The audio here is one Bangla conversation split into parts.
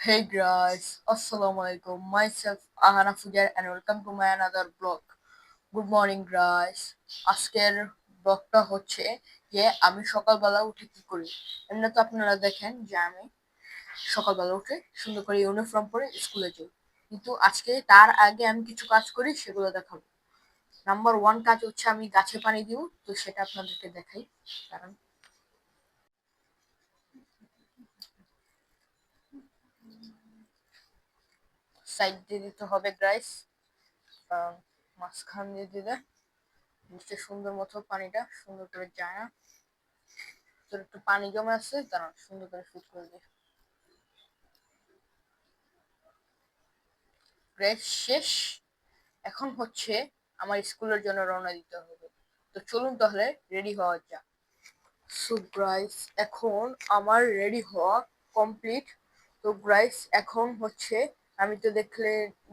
Hey guys, Assalamualaikum. Myself Ahana Fujar and welcome to my another vlog. Good morning guys. আজকের ব্লগটা হচ্ছে যে আমি সকালবেলা উঠে কি করি। এমনি তো আপনারা দেখেন যে আমি সকালবেলা উঠে সুন্দর করে ইউনিফর্ম পরে স্কুলে যাই। কিন্তু আজকে তার আগে আমি কিছু কাজ করি সেগুলো দেখাবো। নাম্বার ওয়ান কাজ হচ্ছে আমি গাছে পানি দিব, তো সেটা আপনাদেরকে দেখাই। কারণ সাইড দিয়ে দিতে হবে গাইস, কারণ মাঝখান দিয়ে দিলে নিচে সুন্দর মতো পানিটা সুন্দর করে যায় না। তোর একটু পানি জমে আছে, কারণ সুন্দর করে ফিট করে দিই। গ্রেড শেষ। এখন হচ্ছে আমার স্কুলের জন্য রওনা দিতে হবে। তো চলুন তাহলে রেডি হওয়া যাক। সো গাইস, এখন আমার রেডি হওয়া কমপ্লিট। তো গাইস এখন হচ্ছে আমি তো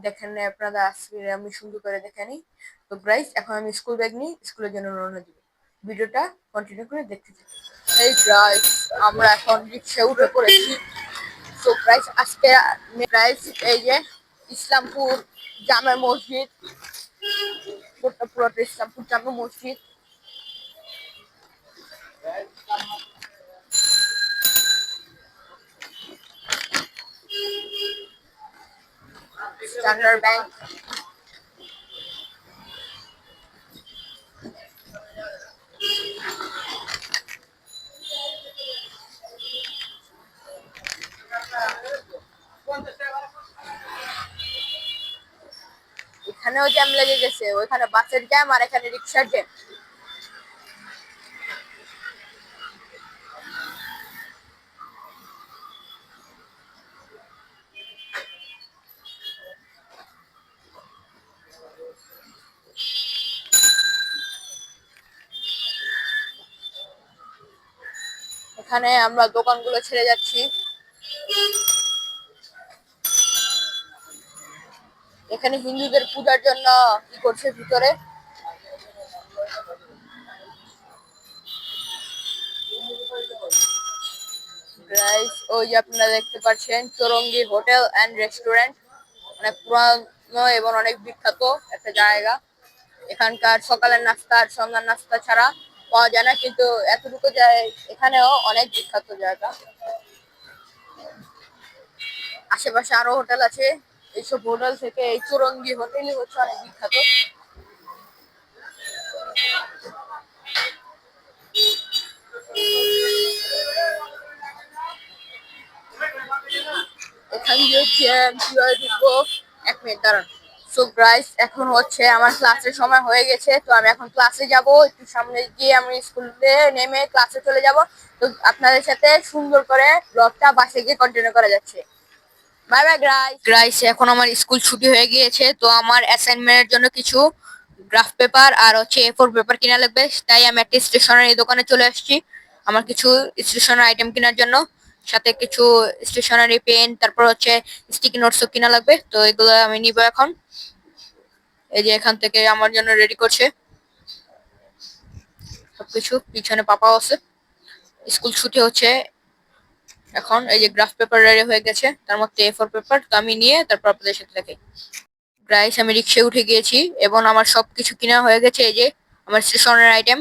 দেখেন না আপনারা, আজকে আমি সুন্দর করে দেখে নিই। তো গাইস এখন আমি স্কুল ব্যাগ নিই, স্কুলের জন্য রওনা দিব। ভিডিওটা কন্টিনিউ করে দেখতে থাকি। এই গাইস, আমরা এখন রিক্সা উঠে পড়েছি। তো গাইস আজকে গাইস এই যে ইসলামপুর জামে মসজিদ, পুরো ইসলামপুর জামে মসজিদ। Standard bank. এখানেও জ্যাম লেগে গেছে, ওইখানে বাসের জ্যাম আর এখানে রিক্সার জ্যাম। এখানে আমরা দোকানগুলো ছেড়ে যাচ্ছি। এখানে হিন্দুদের পূজার জন্য কি করছে ভিতরে। গাইস ওই যে আপনারা দেখতে পাচ্ছেন চৌরঙ্গি হোটেল এন্ড রেস্টুরেন্ট, অনেক পুরানো এবং অনেক বিখ্যাত একটা জায়গা। এখানকার সকালের নাস্তা আর সন্ধ্যার নাস্তা ছাড়া পাওয়া যায় না, কিন্তু এতটুকু যায় এখানেও অনেক বিখ্যাত জায়গা। আশেপাশে আরো হোটেল আছে, এইসব হোটেল থেকে এই চৌরঙ্গি হোটেলই হচ্ছে অনেক বিখ্যাত। এখান দিয়ে কিভাবে ঢুকবো, 1 মিনিট দাঁড়ান। সো গাইস এখন হচ্ছে আমার ক্লাসের সময় হয়ে গেছে, তো আমি এখন ক্লাসে যাব। একটু সামনে গিয়ে আমি স্কুলে নেমে ক্লাসে চলে যাব। তো আপনাদের সাথে সুন্দর করে ব্লগটা বাসে গিয়ে কন্টিনিউ করা যাচ্ছে। Bye bye guys. গাইস এখন আমার স্কুল ছুটি হয়ে গিয়েছে, তো আমার অ্যাসাইনমেন্টের জন্য কিছু গ্রাফ পেপার আর হচ্ছে A4 পেপার কিনা লাগবে, তাই আমি একটা স্টেশনারি দোকানে চলে আসছি আমার কিছু স্টেশনারি আইটেম কেনার জন্য। সাথে কিছু স্টেশনারি পেন, তারপর হচ্ছে স্টিকি নোটসও কিনা লাগবে, তো এগুলো আমি নিব এখন। এই যে এখান থেকে আমার জন্য রেডি করছে সবকিছু, পিছনে পাপাও আছে। স্কুল ছুটি হচ্ছে এখন। এই যে গ্রাফ পেপার রেডি হয়ে গেছে, তার মধ্যে A4 পেপার, তো আমি নিয়ে তারপর আপনাদের সাথে দেখি। গাইস আমি রিক্সায় উঠে গিয়েছি এবং আমার সবকিছু কিনা হয়ে গেছে। এই যে আমার স্টেশনের আইটেম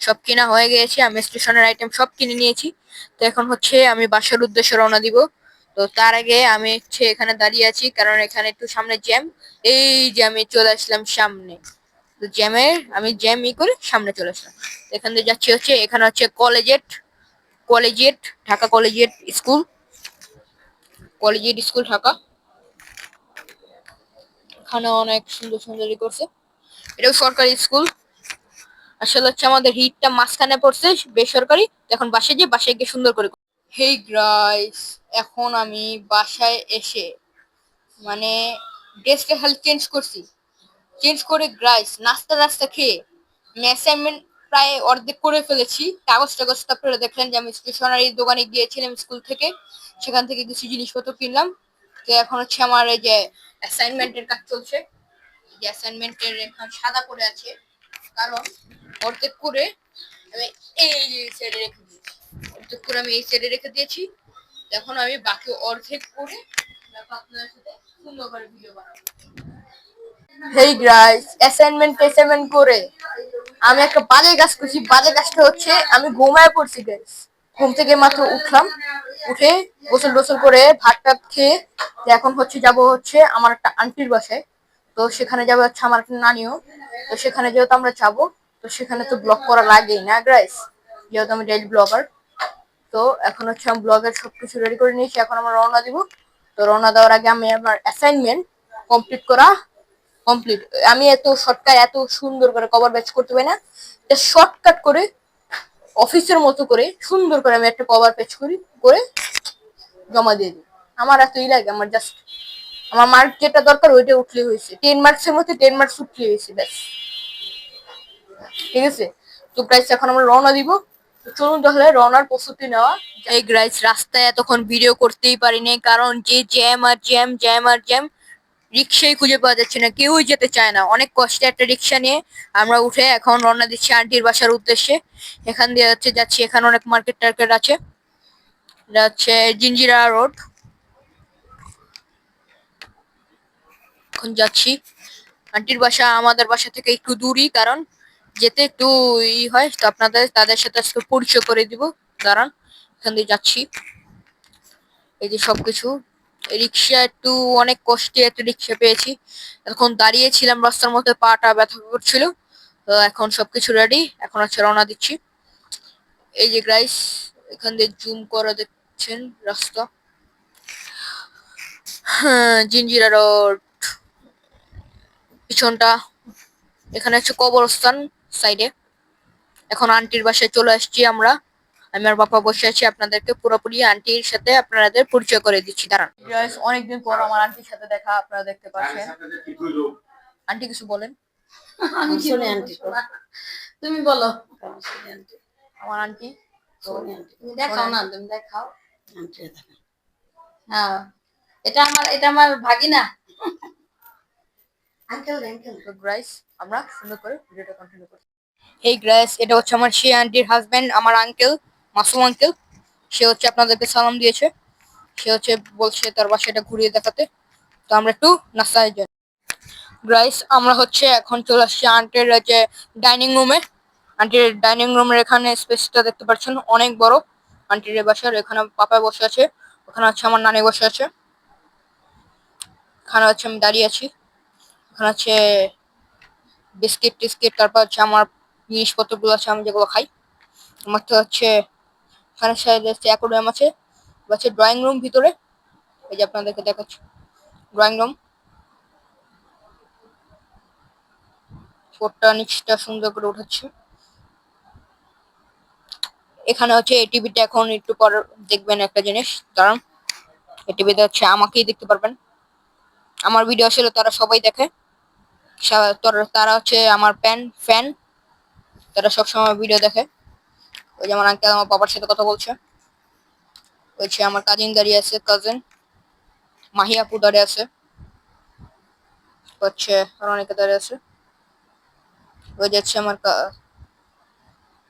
সব কিনা হয়ে গিয়েছে, আমি স্টেশনের আইটেম সব কিনে নিয়েছি। তো এখন হচ্ছে আমি বাসার উদ্দেশ্যে রওনা দিব। তো তার আগে আমি হচ্ছে এখানে দাঁড়িয়ে আছি, কারণ এখানে একটু সামনে জ্যাম। এই যে আমি চলে আসলাম সামনে, তো আমি জ্যাম করে সামনে চলে আসলাম। এখান দিয়ে যাচ্ছি হচ্ছে, এখানে হচ্ছে collegiate Dhaka collegiate school, collegiate school Dhaka. এখানে অনেক সুন্দর সুন্দরই করছে, এটাও সরকারি স্কুল। আসলে হচ্ছে আমাদের হিটটা মাঝখানে পড়ছে বেসরকারি, এখন বাসায় গিয়ে সুন্দর করে। হেই গাইস, এখন আমি বাসায় এসে মানে ড্রেসটা খালি চেঞ্জ করছি। চেঞ্জ করে গাইস নাস্তা টাস্তা খেয়ে আমি অ্যাসাইনমেন্ট প্রায় অর্ধেক করে ফেলেছি। কাগজ টাগজ তারপরে দেখলেন যে আমি স্টেশনারি দোকানে গিয়েছিলাম স্কুল থেকে, সেখান থেকে কিছু জিনিসপত্র কিনলাম। তো এখন হচ্ছে আমার এই যে অ্যাসাইনমেন্টের কাজ চলছে। যে অ্যাসাইনমেন্টের এখন সাদা পড়ে আছে, কারণ অর্ধেক করে আমি এই সাইডে রেখে দিয়েছি। অর্ধেক করে আমি এই সাইডে রেখে দিয়েছি। এখন আমি বাকি অর্ধেক করে আপনাদের সাথে সুন্দর করে ভিডিও বানাবো। হেই গাইস, অ্যাসাইনমেন্ট করে আমি একটা বাজে কাজ করছি। বাজে কাজটা হচ্ছে আমি ঘুমায় পড়ছি গাইস। ঘুম থেকে মাত্র উঠলাম, উঠে গোসল টোসল করে ভাত টাত খেয়ে এখন হচ্ছে যাব হচ্ছে আমার একটা আন্টির বাসায়। তো সেখানে যাবো হচ্ছে আমার একটা নানিও। তো সেখানে যেহেতু আমরা যাবো, তো সেখানে তো ব্লগ করা লাগেই না গাইস, যেহেতু আমি ডেইলি ব্লগার। তো এখন হচ্ছে আমি ব্লগের সবকিছু রেডি করে নিয়েছি, এখন আমরা রওনা দিব। তো রওনা দেওয়ার আগে আমি আমার অ্যাসাইনমেন্ট কমপ্লিট করা কমপ্লিট। আমি এত শর্টকাট এত সুন্দর করে কভার ব্যাচ করতে পারি না, এটা শর্টকাট করে অফিসের মতো করে সুন্দর করে আমি একটা কভার পেজ করে জমা দিয়ে দিই। আমার এতই লাগে, আমার জাস্ট আমার মার্ক যেটা দরকার ওইটা উঠলে হয়েছে। 10 মার্কসের মধ্যে 10 মার্কস উঠলে হয়েছে, ব্যাস। ঠিক আছে, তো গাইস এখন আমরা রওনা দিব। তো চলুন তাহলে রওনার প্রস্তুতি নেওয়া। এই গাইস, রাস্তায় এতক্ষণ ভিডিও করতেই পারিনি, কারণ যে জ্যাম আর জ্যাম, জ্যাম আর জ্যাম। রিক্সাই খুঁজে পাওয়া যাচ্ছে না, কেউই যেতে চায় না। অনেক কষ্টে একটা রিক্সা নিয়ে আমরা উঠে এখন রওনা দিচ্ছি আন্টির বাসার উদ্দেশ্যে। এখান দিয়ে হচ্ছে যাচ্ছি, এখানে অনেক মার্কেট টার্কেট আছে। এটা হচ্ছে জিঞ্জিরা রোড। এখন যাচ্ছি। আন্টির বাসা আমাদের বাসা থেকে একটু দূরই, কারণ যেতে একটু হয়। তো আপনাদের তাদের সাথে আজকে পরিচয় করে দিব, দাঁড়ান। এখান দিয়ে যাচ্ছি। এই যে সবকিছু, রিক্সা একটু অনেক কষ্টে একটা রিক্সা পেয়েছি। এখন দাঁড়িয়েছিলাম রাস্তার মধ্যে, পাটা ব্যথা করছিল। তো এখন সবকিছু রেডি, এখন হচ্ছে রওনা দিচ্ছি। এই যে গাইস, এখান দিয়ে জুম করে দেখছেন রাস্তা। হ্যাঁ, জিঞ্জিরা রোড পিছনটা। এখানে হচ্ছে কবরস্থান সাইডে। এখন আন্টির বাসায় চলে আসছি আমরা। আমি আর বাবা বসে আছি, আপনাদেরকে পুরোপুরি আন্টির সাথে আপনাদের পরিচয় করে দিচ্ছি, দাঁড়ান। গাইস, অনেকদিন পর আমার আন্টির সাথে দেখা, আপনারা দেখতে পাচ্ছেন। আন্টি কিছু বলেন। আমি শুনি আন্টি, তুমি বলো। আমার আন্টি তো তুমি দেখাও না, তুমি দেখাও। হ্যাঁ, এটা আমার ভাগিনা। Uncle uncle. তো গাইস, আমরা সুন্দর করে ভিডিওটা কন্টিনিউ করি। এই গাইস, এটা হচ্ছে আমার সেই আন্টির হাজবেন্ড, আমার আঙ্কেল, মাসুম আঙ্কেল। সে হচ্ছে আপনাদেরকে সালাম দিয়েছে। সে হচ্ছে বলছে তার বাসাটা ঘুরিয়ে দেখাতে। তো আমরা একটু নাস্তায় যাই। গাইস, আমরা হচ্ছে এখন চলে আসছি আন্টির যে ডাইনিং রুমে। আন্টির ডাইনিং রুমের এখানে স্পেসটা দেখতে পাচ্ছেন, অনেক বড়। আন্টির বাসার এখানে পাপা বসে আছে, ওখানে হচ্ছে আমার নানি বসে আছে, এখানে হচ্ছে আমি দাঁড়িয়ে আছি। এখানে হচ্ছে বিস্কিট টিস্কিট, তারপর হচ্ছে আমার জিনিসপত্রগুলো আছে আমি যেগুলো খাই। আমার তো হচ্ছে এখানে সাইডে হচ্ছে অ্যাকোরিয়াম আছে। হচ্ছে ড্রয়িং রুম ভিতরে। এই যে আপনাদেরকে দেখাচ্ছি ড্রয়িং রুম। ফোরটা নিচটা সুন্দর করে উঠাচ্ছি। এখানে হচ্ছে এই টিভিটা এখন একটু পর দেখবেন একটা জিনিস, কারণ এই টিভিতে হচ্ছে আমাকেই দেখতে পারবেন। আমার ভিডিও আসলে তারা সবাই দেখে। তারা হচ্ছে আমার ফ্যান। তারা সবসময় ভিডিও দেখে। ওই যেমন আঙ্কেল আমার বাবার সাথে কথা বলছে। ওই যে আমার কাজিন দাঁড়িয়ে আছে, কাজিন মাহিয়াপু দাঁড়িয়ে আছে, হচ্ছে আর অনেকে দাঁড়িয়ে আছে। ওই যাচ্ছে আমার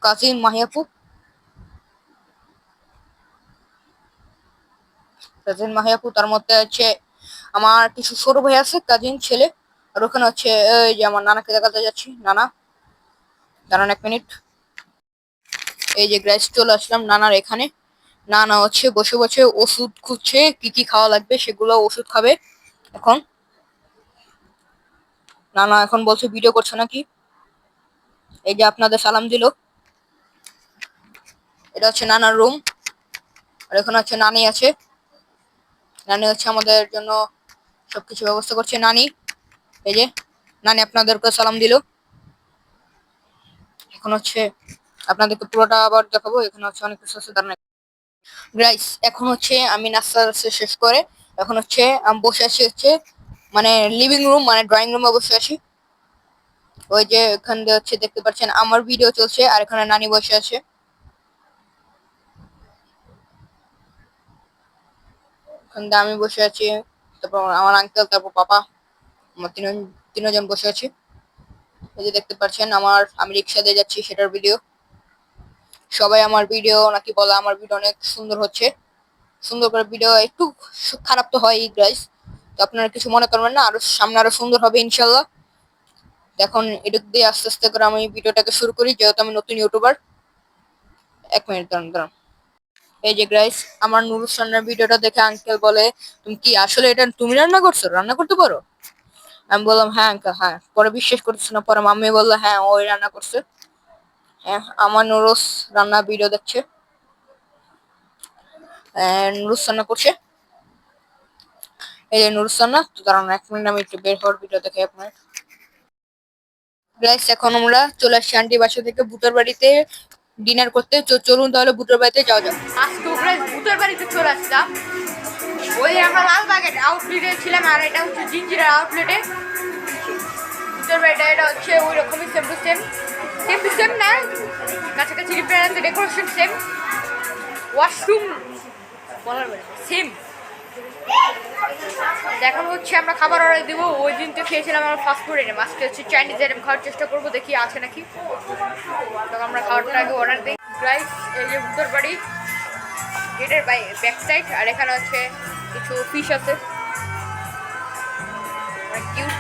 কাজিন মাহিয়াপু, কাজিন মাহিয়াপু। তার মধ্যে হচ্ছে আমার কিছু ছোট ভাই আছে, কাজিন ছেলে। আর ওখানে হচ্ছে এই যে আমার নানাকে দেখাতে যাচ্ছি, নানা। দাঁড়ান 1 মিনিট। এই যে গ্রাইস, চলে আসলাম নানার এখানে। নানা হচ্ছে বসে বসে ওষুধ খুঁজছে, কি কি খাওয়া লাগবে সেগুলো ওষুধ খাবে এখন। নানা এখন বলছে ভিডিও করছে নাকি। এই যে আপনাদের সালাম দিল। এটা হচ্ছে নানার রুম। আর এখানে হচ্ছে নানি আছে। নানি হচ্ছে আমাদের জন্য সবকিছু ব্যবস্থা করছে, নানি। এই যে নানি আপনাদেরকে সালাম দিল। এখন হচ্ছে আপনাদেরকে পুরোটা আবার দেখাবো। এখানে হচ্ছে অনেক কিছু আছে, দাঁড়ান। গাইস, এখন হচ্ছে আমি নাস্তা শেষ করে এখন হচ্ছে আমি বসে আছি হচ্ছে মানে লিভিং রুম মানে ড্রয়িং রুমে বসে আছি। ওই যে এখান দিয়ে হচ্ছে দেখতে পাচ্ছেন আমার ভিডিও চলছে, আর এখানে নানি বসে আছে। এখান দিয়ে আমি বসে আছি, তারপর আমার আঙ্কেল, তারপর পাপা, আমার তিনজন বসে আছি। এই যে দেখতে পাচ্ছেন আমি রিক্সা দিয়ে যাচ্ছি সেটার ভিডিও। সবাই আমার ভিডিও নাকি বলে আমার ভিডিও অনেক সুন্দর হচ্ছে, সুন্দর করে ভিডিও একটু খারাপ তো হয় গাইস, তো আপনারা কিছু মনে করবেন না, আরো সামনে আরো সুন্দর হবে ইনশাল্লাহ। এখন এদিক দিয়ে আস্তে আস্তে করে আমি ভিডিওটাকে শুরু করি, যেহেতু আমি নতুন ইউটিউবার। 1 মিনিট দাঁড়ান দাঁড়ান। এই যে গাইস, আমার নুরুস রান্নার ভিডিওটা দেখে আঙ্কেল বলে, তুমি কি আসলে এটা তুমি রান্না করছো, রান্না করতে পারো? আমি বললাম হ্যাঁ আঙ্কেল হ্যাঁ। পরে বিশ্বাস করতেছে না, পরে মাম্মি বললো হ্যাঁ ওই রান্না করছে। হ্যাঁ, আমার নুরুস রান্না ভিডিও দেখছে, নুরুস রান্না করছে। এই যে নুরুস রান্না। তো দাঁড়ান 1 মিনিট, আমি একটু বের হওয়ার ভিডিও দেখে 1 মিনিট। গাইস এখন আমরা চলে আসছি আন্টি বাসা থেকে ভূতের বাড়িতে ডিনার করতে। চলুন তাহলে ভূতের বাড়িতে যাওয়া যাক। আজকে গাইস ভূতের বাড়িতে চলে আসলাম। ওই আমরা লালবাগের আউটলেটে ছিলাম, আর এটা হচ্ছে জিঞ্জিরার আউটলেটে। ভূতের বাড়িটা এটা হচ্ছে ওই রকমই same to same, same to same না, কাছাকাছি ডিফারেন্স, ডেকোরেশন সেম, ওয়াশরুম বলার বাড়ি সেম। এখন হচ্ছে আমরা খাবার অর্ডার দিব। ওই দিন তো খেয়েছিলাম আমরা ফাস্ট ফুড আইটেম, আজকে হচ্ছে চাইনিজ আইটেম খাওয়ার চেষ্টা করবো, দেখি আছে নাকি। তখন আমরা খাবারটা আগে অর্ডার দিই। গাইস এই যে ভূতের বাড়ি গেটের ব্যাক সাইড, আর এখানে হচ্ছে কিছু ফিশ আছে, কিউট।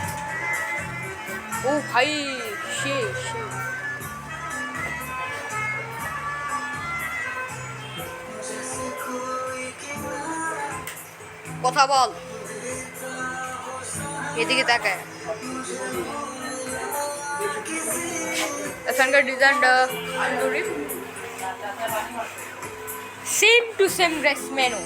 ও ভাই সে সে কথা বল, এদিকে তাকায়। এখানকার ডিজাইনটা সুন্দরী, same to same dress menu.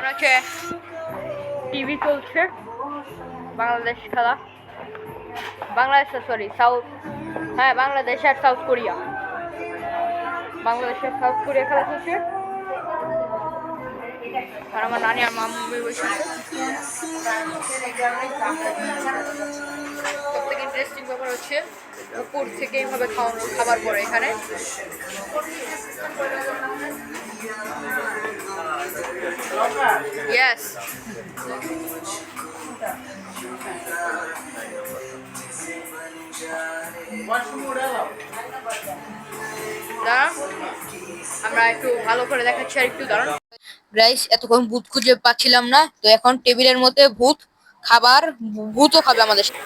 হচ্ছে টিভি চলছে, বাংলাদেশ খেলা, বাংলাদেশ সরি সাউথ, হ্যাঁ বাংলাদেশ আর সাউথ কোরিয়া, বাংলাদেশের সাউথ কোরিয়া খেলা চলছে। আর আমার নানি আর মাম্মি বসে সব থেকে ইন্টারেস্টিং ব্যাপার হচ্ছে উপর থেকে এইভাবে খাওয়ানো খাবার পরে এখানে। ইয়েস দাঁড়ান, আমরা একটু ভালো করে দেখাচ্ছি আর একটু দাঁড়ান। গাইস এতক্ষণ ভূত খুঁজে পাচ্ছিলাম না, তো এখন টেবিলের মধ্যে ভূত খাবার, ভূতও খাবে আমাদের সাথে।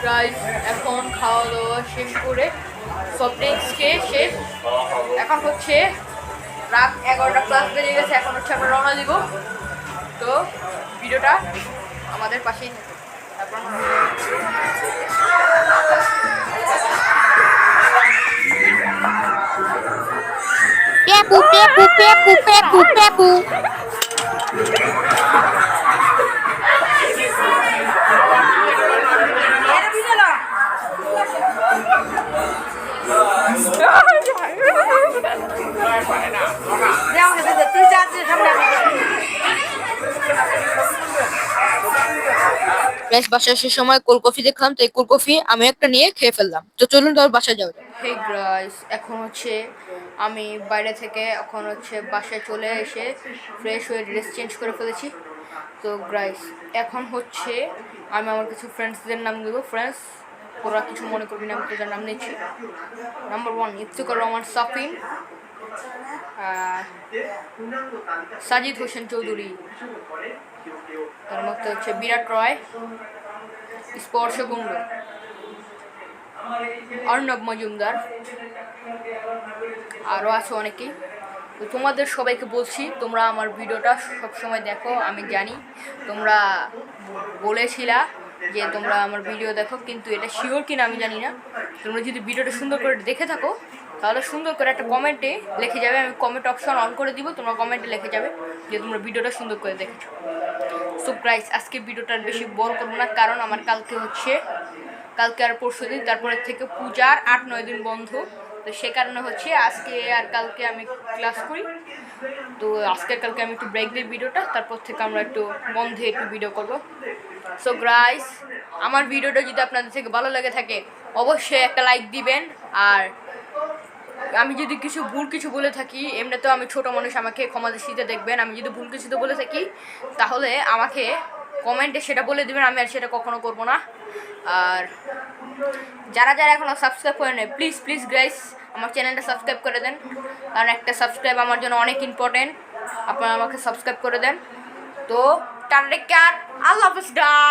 গাইস এখন খাওয়া দাওয়া শেষ করে সফট ড্রিঙ্কস খেয়ে শেষ। এখন হচ্ছে রাত 11টা প্লাস বেজে গেছে, এখন হচ্ছে আমরা রওনা দিব। তো ভিডিওটা আমাদের পাশেই থাকে। তারপর পেপু পেপু পেপু পেপু পেপু বাসায় আসার সময় কোল্ড কফি দেখলাম, তো এই কোল্ড কফি আমি একটা নিয়ে খেয়ে ফেললাম। তো চলুন তাহলে বাসায় যাওয়া যায়। হেই গাইস, এখন হচ্ছে আমি বাইরে থেকে এখন হচ্ছে বাসায় চলে এসে ফ্রেশ হয়ে ড্রেস চেঞ্জ করে ফেলেছি। তো গাইস এখন হচ্ছে আমি আমার কিছু ফ্রেন্ডসদের নাম দেবো। ফ্রেন্ডস ওরা কিছু মনে করবি না, আমি তোদের নাম নিচ্ছি। নাম্বার 1 ইফতিকার রহমান সাফিন, সাজিদ হোসেন চৌধুরী, তার মধ্যে হচ্ছে বিরাট রয়, স্পর্শকুণ্ড, অর্ণব মজুমদার, আরও আছে অনেকেই। তো তোমাদের সবাইকে বলছি, তোমরা আমার ভিডিওটা সবসময় দেখো। আমি জানি তোমরা বলেছিলা যে তোমরা আমার ভিডিও দেখো, কিন্তু এটা শিওর কিনা আমি জানি না। তোমরা যদি ভিডিওটা সুন্দর করে দেখে থাকো তাহলে সুন্দর করে একটা কমেন্টে লিখে যাবে। আমি কমেন্ট অপশন অন করে দিব, তোমরা কমেন্টে লিখে যাবে যে তোমরা ভিডিওটা সুন্দর করে দেখেছো। সো গাইস, আজকে ভিডিওটা বেশি বড় করবো না, কারণ আমার কালকে আর পরশু দিন, তারপরে থেকে পূজার 8-9 দিন বন্ধ। তো সে কারণে হচ্ছে আজকে আর কালকে আমি ক্লাস করি। তো কালকে আমি একটু ব্রেক দিই ভিডিওটা, তারপর থেকে আমরা একটু বন্ধে একটু ভিডিও করব। সো গাইস, আমার ভিডিওটা যদি আপনাদের থেকে ভালো লেগে থাকে অবশ্যই একটা লাইক দিবেন। আর আমি যদি ভুল কিছু বলে থাকি, এমনিতেও আমি ছোট মানুষ, আমাকে ক্ষমা দৃষ্টিতে দেখবেন। আমি যদি ভুল কিছু বলে থাকি তাহলে আমাকে কমেন্টে সেটা বলে দিবেন, আমি আর সেটা কখনো করব না। আর যারা এখনও সাবস্ক্রাইব করে নেয়, প্লিজ গাইস আমার চ্যানেলটা সাবস্ক্রাইব করে দেন, কারণ একটা সাবস্ক্রাইব আমার জন্য অনেক ইম্পর্টেন্ট। আপনারা আমাকে সাবস্ক্রাইব করে দেন। তো টাটা, আল্লাহ হাফেজ গাইস।